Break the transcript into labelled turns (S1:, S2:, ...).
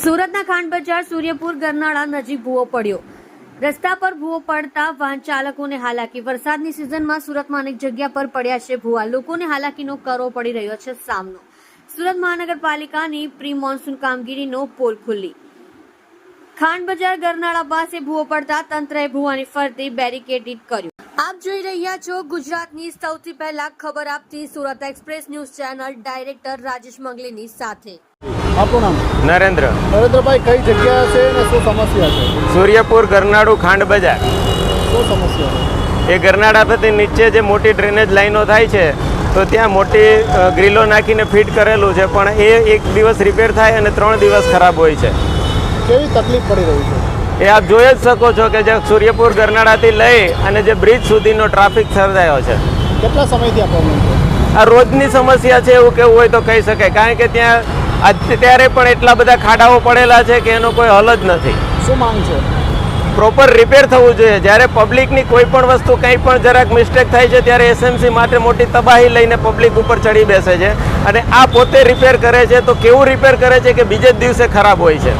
S1: સુરતના ખાંડ બજાર સૂર્યપુર ગરનાળા નજીક ભૂવો પડ્યો। રસ્તા પર ભૂવો પડતા વાહન ચાલકોને હાલાકી। વરસાદની સિઝનમાં સુરતમાં અનેક જગ્યા પર પડ્યા છે ભૂવા। લોકોને હાલાકીનો કરવો પડી રહ્યો છે સામનો। સુરત મહાનગરપાલિકાની પ્રી મોન્સૂન કામગીરીનો પોલ ખુલ્લી। ખાંડ બજાર ગરનાળા પાસે ભૂવો પડતા તંત્રએ ભૂવાની ફરતે બેરિકેડિંગ કર્યું। આપ જોઈ રહ્યા છો ગુજરાતની સૌથી પહેલા ખબર આપતી Surat express news channel director Rajesh મંગલીની સાથે।
S2: आपको नाम
S3: नरेंद्र
S2: नरेंद्र भाई कई जगह से ने शो समस्या है
S3: सूर्यपुर गरनाड़ू खांड बजार
S2: शो समस्या है
S3: ए गरनाड़ा परથી નીચે જે મોટી ડ્રેનેજ લાઈનો થાય છે તો ત્યાં મોટી ગ્રીલો નાખીને ફિટ કરેલું છે પણ એ એક દિવસ રિપેર થાય અને 3 દિવસ ખરાબ હોય છે।
S2: કેવી તકલીફ પડી રહી છે
S3: એ આપ જોઈ જ શકો છો કે જે સૂર્યપુર ગરનાળાથી લઈ અને જે બ્રિજ સુધીનો ટ્રાફિક સર્જાયો છે।
S2: કેટલા સમયથી આ પ્રોબ્લેમ છે
S3: આ રોજની સમસ્યા છે એવું કેવું હોય તો કહી શકાય કારણ કે ત્યાં અત્યારે પણ એટલા બધા ખાડાઓ પડેલા છે કે એનો કોઈ હલ જ નથી।
S2: શું માંગ છે
S3: પ્રોપર રિપેર થવું જોઈએ। જ્યારે પબ્લિકની કોઈ પણ વસ્તુ કંઈ પણ જરાક મિસ્ટેક થાય છે ત્યારે એસએમસી માટે મોટી તબાહી લઈને પબ્લિક ઉપર ચડી બેસે છે અને આ પોતે રિપેર કરે છે તો કેવું રિપેર કરે છે કે બીજે જ દિવસે ખરાબ હોય છે।